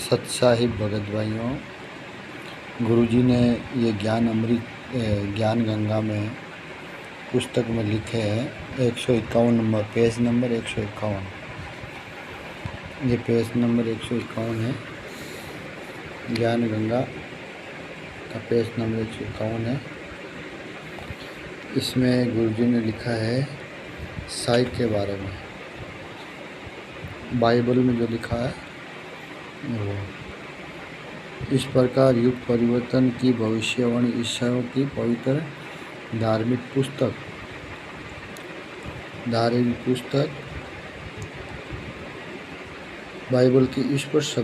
सत्साहिब भगत भाइयों, गुरुजी ने ये ज्ञान अमृत ज्ञान गंगा में पुस्तक में लिखे हैं 151 नंबर, पेज नंबर 151। ये पेज नंबर 151 है। ज्ञान गंगा का पेज नंबर 151 है। इसमें गुरुजी ने लिखा है साई के बारे में, बाइबल में जो लिखा है वो। इस प्रकार युग परिवर्तन की भविष्यवाणी ईसाइयों की पवित्र धार्मिक पुस्तक बाइबल की स्पष्ट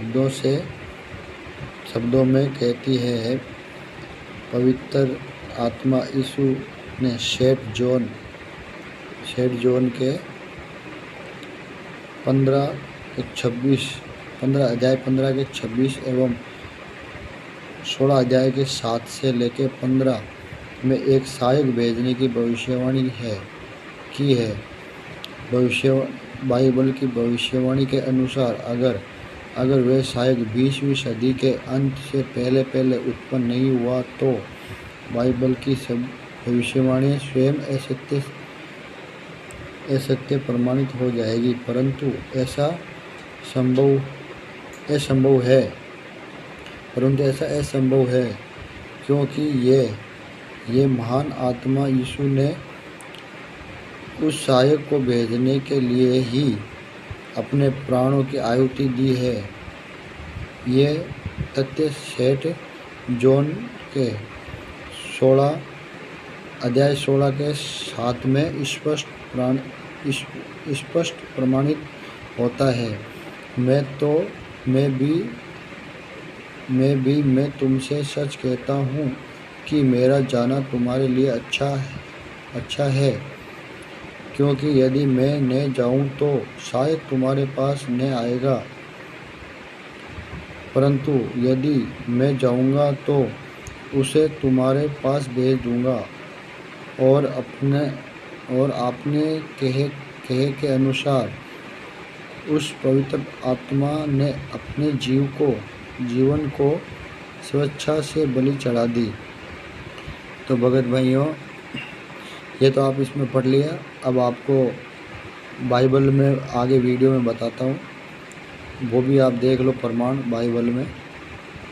शब्दों में कहती है। पवित्र आत्मा यीशु ने सेंट जॉन के 15 अध्याय 15 के 26 एवं 16 अध्याय के 7 से लेकर 15 में एक सहायक भेजने की भविष्यवाणी की है। बाइबल की भविष्यवाणी के अनुसार अगर वह सहायक 20वीं सदी के अंत से पहले उत्पन्न नहीं हुआ तो बाइबल की सब भविष्यवाणी स्वयं असत्य प्रमाणित हो जाएगी। परंतु ऐसा असंभव है क्योंकि ये महान आत्मा यीशु ने उस सहायक को भेजने के लिए ही अपने प्राणों की आहुति दी है। ये तथ्य सेंट जॉन के 16 के 7 में स्पष्ट प्रमाणित होता है। मैं तुमसे सच कहता हूँ कि मेरा जाना तुम्हारे लिए अच्छा है, क्योंकि यदि मैं न जाऊँ तो शायद तुम्हारे पास न आएगा, परंतु यदि मैं जाऊँगा तो उसे तुम्हारे पास भेज दूँगा। और आपने कहे के अनुसार उस पवित्र आत्मा ने अपने जीवन को स्वेच्छा से बलि चढ़ा दी। तो भगत भाइयों, ये तो आप इसमें पढ़ लिया। अब आपको बाइबल में आगे वीडियो में बताता हूँ, वो भी आप देख लो प्रमाण बाइबल में,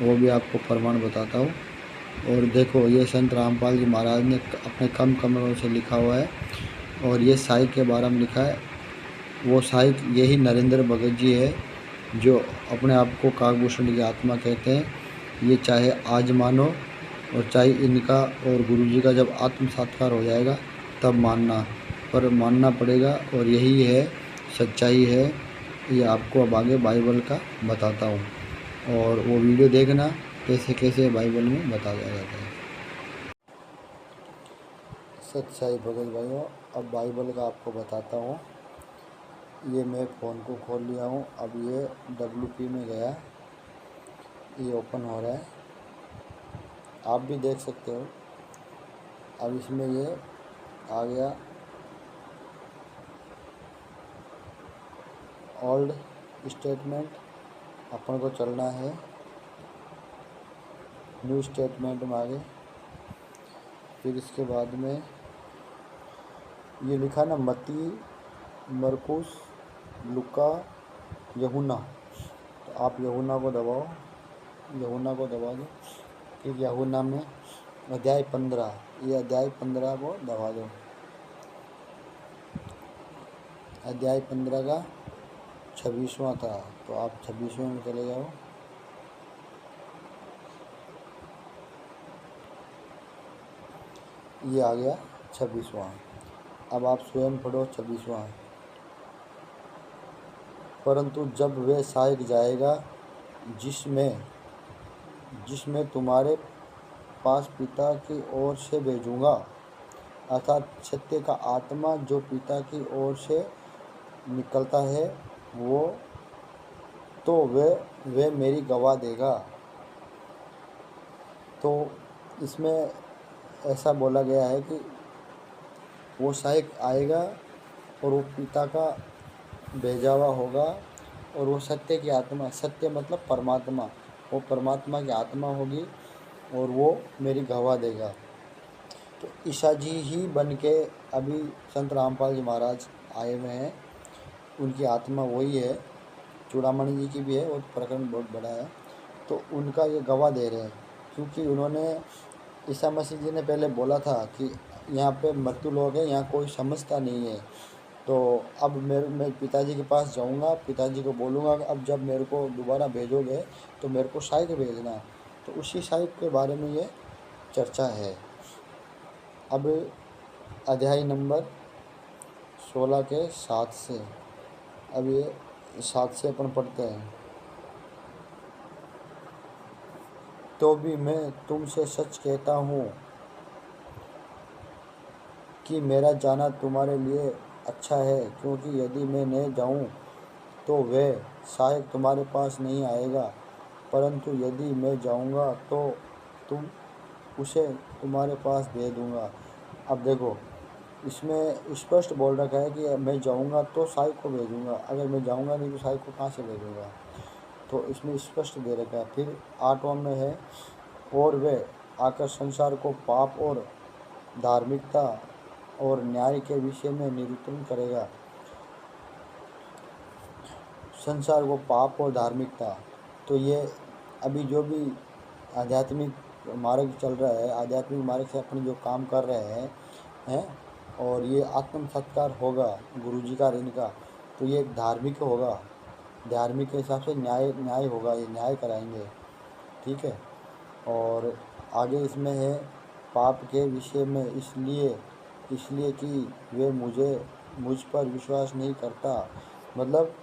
वो भी आपको प्रमाण बताता हूँ। और देखो, ये संत रामपाल जी महाराज ने अपने कम कमरों से लिखा हुआ है। और ये साई के बारे में लिखा है। वो साई यही नरेंद्र भगत जी है जो अपने आप को काकभूषण की आत्मा कहते हैं। ये चाहे आज मानो और चाहे इनका और गुरुजी का जब आत्म साक्षात्कार हो जाएगा तब मानना पड़ेगा। और यही है सच्चाई है। ये आपको अब आगे बाइबल का बताता हूँ, और वो वीडियो देखना कैसे बाइबल में बताया जाता है। सच्चाई भगत भाइयों, अब बाइबल का आपको बताता हूँ। ये मैं फ़ोन को खोल लिया हूँ। अब ये WP में गया, ये ओपन हो रहा है, आप भी देख सकते हो। अब इसमें ये आ गया ओल्ड स्टेटमेंट, अपन को चलना है न्यू स्टेटमेंट में आगे। फिर इसके बाद में ये लिखा ना मत्ती, मरकुस, लुका, यूहन्ना। तो आप यूहन्ना को दबा दो। फिर यूहन्ना में अध्याय 15, ये अध्याय 15 को दबा दो। अध्याय 15 का 26वां था, तो आप 26वें में चले जाओ। ये आ गया 26वां। अब आप स्वयं पढ़ो 26वां। परंतु जब वह सहायक जाएगा जिसमें तुम्हारे पास पिता की ओर से भेजूँगा, अर्थात सत्य का आत्मा जो पिता की ओर से निकलता है, वह मेरी गवाह देगा। तो इसमें ऐसा बोला गया है कि वो सहायक आएगा और वो पिता का भेजा हुआ होगा और वो सत्य की आत्मा, सत्य मतलब परमात्मा, वो परमात्मा की आत्मा होगी और वो मेरी गवाह देगा। तो ईसा जी ही बन के अभी संत रामपाल जी महाराज आए हुए हैं, उनकी आत्मा वही है। चूड़ामणि जी की भी है, वो प्रकरण बहुत बड़ा है। तो उनका ये गवाह दे रहे हैं, क्योंकि उन्होंने, ईसा मसीह जी ने पहले बोला था कि यहाँ पे मृत्यु लोग हैं, यहाँ कोई समझता नहीं है। तो अब मैं पिताजी के पास जाऊँगा, पिताजी को बोलूँगा कि अब जब मेरे को दोबारा भेजोगे तो मेरे को साइक भेजना। तो उसी साइक के बारे में ये चर्चा है। अब अध्याय नंबर 16 के 7 से, अब ये 7 से अपन पढ़ते हैं। तो भी मैं तुमसे सच कहता हूँ कि मेरा जाना तुम्हारे लिए अच्छा है, क्योंकि यदि मैं न जाऊँ तो वह सहायक तुम्हारे पास नहीं आएगा, परंतु यदि मैं जाऊँगा तो तुम उसे तुम्हारे पास भेज दूँगा। अब देखो, इसमें स्पष्ट बोल रखा है कि मैं जाऊँगा तो सहायक को भेजूँगा, अगर मैं जाऊँगा नहीं तो सहायक को कहाँ से भेजूँगा। तो इसमें स्पष्ट दे रखा है। फिर 8वां में है, और वे आकर संसार को पाप और धार्मिकता और न्याय के विषय में निरूपण करेगा। संसार को पाप और धार्मिकता, तो ये अभी जो भी आध्यात्मिक मार्ग चल रहा है, आध्यात्मिक मार्ग से अपने जो काम कर रहे हैं, और ये आत्म सत्कार होगा गुरु जी का, इनका, तो ये धार्मिक होगा। धार्मिक के हिसाब से न्याय होगा, ये न्याय कराएंगे। ठीक है। और आगे इसमें है, पाप के विषय में इसलिए कि वे मुझ पर विश्वास नहीं करता। मतलब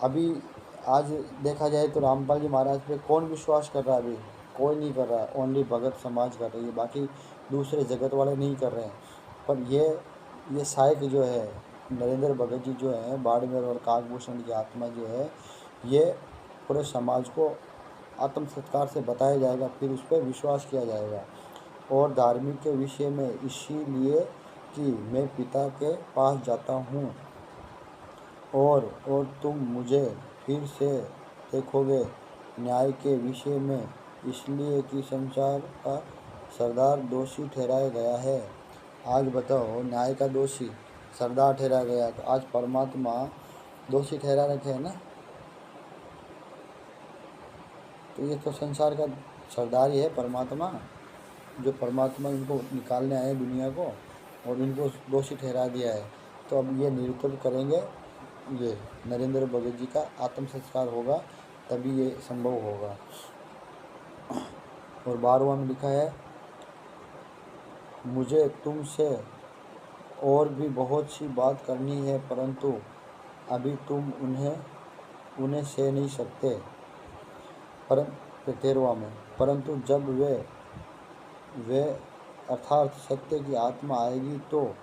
अभी आज देखा जाए तो रामपाल जी महाराज पे कौन विश्वास कर रहा है? अभी कोई नहीं कर रहा है, ओनली भगत समाज कर रही है, बाकी दूसरे जगत वाले नहीं कर रहे हैं। पर ये साइक जो है, नरेंद्र भगत जी जो है, बाड़मेर और काकभूषण की आत्मा जो है, ये पूरे समाज को आत्म सत्कार से बताया जाएगा, फिर उस पर विश्वास किया जाएगा। और धार्मिक के विषय में इसीलिए कि मैं पिता के पास जाता हूँ, और तुम मुझे फिर से देखोगे। न्याय के विषय में इसलिए कि संसार का सरदार दोषी ठहराया गया है। आज बताओ, न्याय का दोषी सरदार ठहराया गया, तो आज परमात्मा दोषी ठहरा रखे हैं ना। तो ये तो संसार का सरदार ही है परमात्मा, जो परमात्मा इनको निकालने आए दुनिया को, और इनको दोषी ठहरा दिया है। तो अब ये निरूपण करेंगे, ये नरेंद्र भगत जी का आत्म संस्कार होगा, तभी ये संभव होगा। और 12वां में लिखा है, मुझे तुमसे और भी बहुत सी बात करनी है, परंतु अभी तुम उन्हें सह नहीं सकते। 13वां में, परंतु जब वे अर्थात सत्य की आत्मा आएगी, तो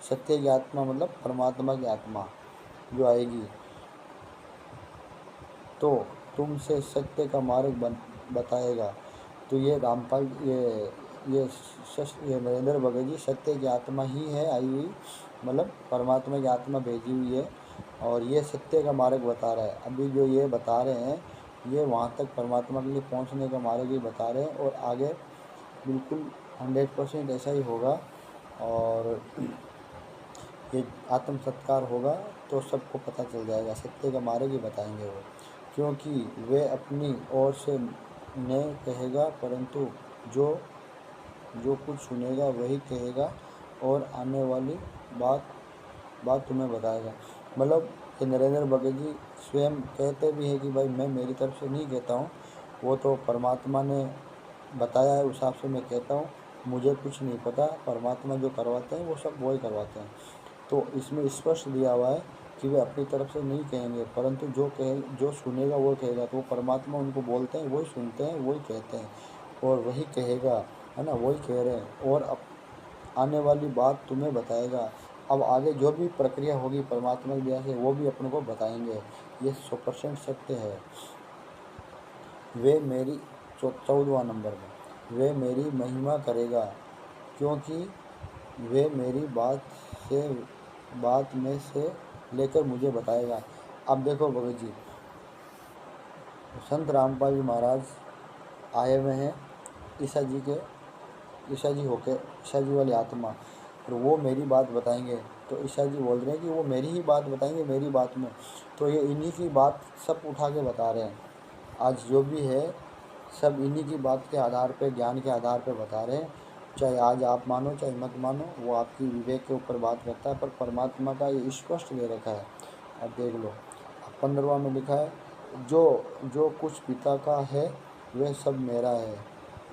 सत्य की आत्मा मतलब परमात्मा की आत्मा जो आएगी, तो तुमसे सत्य का मार्ग बताएगा। तो ये रामपाल, ये नरेंद्र भगत जी सत्य की आत्मा ही है आई हुई, मतलब परमात्मा की आत्मा भेजी हुई है, और ये सत्य का मार्ग बता रहा है। अभी जो ये बता रहे हैं, ये वहाँ तक परमात्मा के लिए पहुँचने का मार्ग ही बता रहे हैं, और आगे बिल्कुल 100% ऐसा ही होगा। और ये आत्म सत्कार होगा तो सबको पता चल जाएगा, सत्य का मार्ग ही बताएंगे वो, क्योंकि वे अपनी ओर से न कहेगा, परंतु जो कुछ सुनेगा वही कहेगा, और आने वाली बात तुम्हें बताएगा। मतलब कि नरेंद्र भगत जी स्वयं कहते भी हैं कि भाई मैं मेरी तरफ से नहीं कहता हूँ, वो तो परमात्मा ने बताया है, उस हिसाब से मैं कहता हूँ, मुझे कुछ नहीं पता, परमात्मा जो करवाते हैं वो सब वो ही करवाते हैं। तो इसमें स्पष्ट दिया हुआ है कि वे अपनी तरफ से नहीं कहेंगे, परंतु जो सुनेगा वो कहेगा। तो वो परमात्मा उनको बोलते हैं, वही सुनते हैं, वही कहते हैं, और वही कहेगा, है ना, वही कह रहे हैं, और अब आने वाली बात तुम्हें बताएगा। अब आगे जो भी प्रक्रिया होगी परमात्मा की दया से, वो भी अपने को बताएंगे। ये 100% सत्य है। वे मेरी 14वां नंबर में, वे मेरी महिमा करेगा, क्योंकि वे मेरी बात में से लेकर मुझे बताएगा। अब देखो भगत जी, संत रामपाल जी महाराज आए हुए हैं ईसा जी के, ईसा जी होके, ईसा जी वाली आत्मा, और वो मेरी बात बताएंगे। तो ईसा जी बोल रहे हैं कि वो मेरी ही बात बताएंगे, मेरी बात में। तो ये इन्हीं की बात सब उठा के बता रहे हैं। आज जो भी है सब इन्हीं की बात के आधार पे, ज्ञान के आधार पे बता रहे हैं। चाहे आज आप मानो चाहे मत मानो, वो आपकी विवेक के ऊपर बात करता है, पर परमात्मा का ये स्पष्ट दे रखा है। अब देख लो, 15वां में लिखा है, जो जो कुछ पिता का है वह सब मेरा है,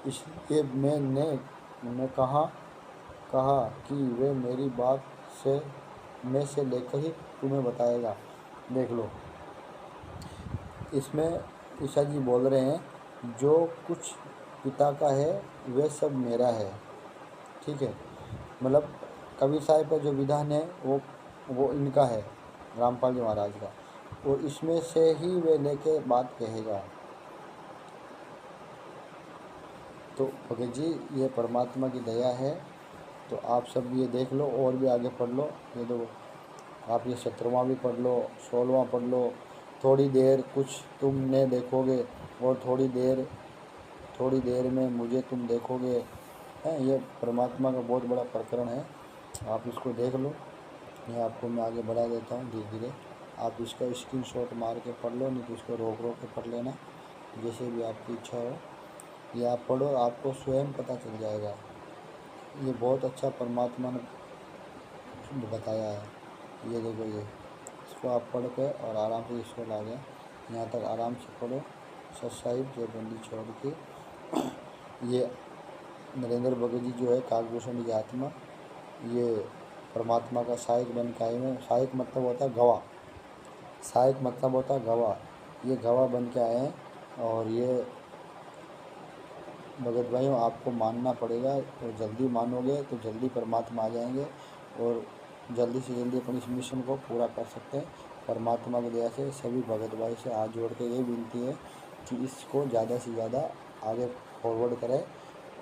इसलिए मैंने कहा कि वे मेरी बात से में से लेकर ही तुम्हें बताएगा। देख लो, इसमें ईसा जी बोल रहे हैं जो कुछ पिता का है वह सब मेरा है। ठीक है, मतलब कबीर साहब का जो विधान है वो इनका है, रामपाल जी महाराज का, और इसमें से ही वे लेके बात कहेगा। तो भगत जी, ये परमात्मा की दया है। तो आप सब ये देख लो और भी आगे पढ़ लो। ये देखो, आप ये 17वां भी पढ़ लो, 16वां पढ़ लो। थोड़ी देर कुछ तुमने देखोगे और थोड़ी देर में मुझे तुम देखोगे। है, ये परमात्मा का बहुत बड़ा प्रकरण है, आप इसको देख लो। ये आपको मैं आगे बढ़ा देता हूँ धीरे धीरे। आप इसका स्क्रीनशॉट मार के पढ़ लो, नहीं तो इसको रोक रोक के पढ़ लेना, जैसे भी आपकी इच्छा हो। ये आप पढ़ो, आपको स्वयं पता चल जाएगा। ये बहुत अच्छा परमात्मा ने बताया है। ये देखो, ये इसको आप पढ़ के और आराम से इसको ला गए यहाँ तक, आराम से पढ़ो। सत्साहिब जयबंदी छोड़ के, ये नरेंद्र भगत जी जो है काकभूषण की आत्मा, ये परमात्मा का सहायक बन के आए हैं। सहायक मतलब होता है गवाह, सहायक मतलब होता है गवाह। ये गवाह बन के आए हैं, और ये भगत भाइयों आपको मानना पड़ेगा, और जल्दी मानोगे तो जल्दी परमात्मा आ जाएंगे, और जल्दी से जल्दी अपनी इस मिशन को पूरा कर सकते हैं। परमात्मा की दया से सभी भगत भाई से हाथ जोड़ के ये विनती है कि इसको ज़्यादा से ज़्यादा आगे फॉरवर्ड करें,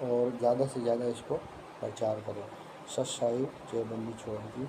और ज़्यादा से ज़्यादा इसको प्रचार करें। सत साहिब जय बंदी छोड़ की।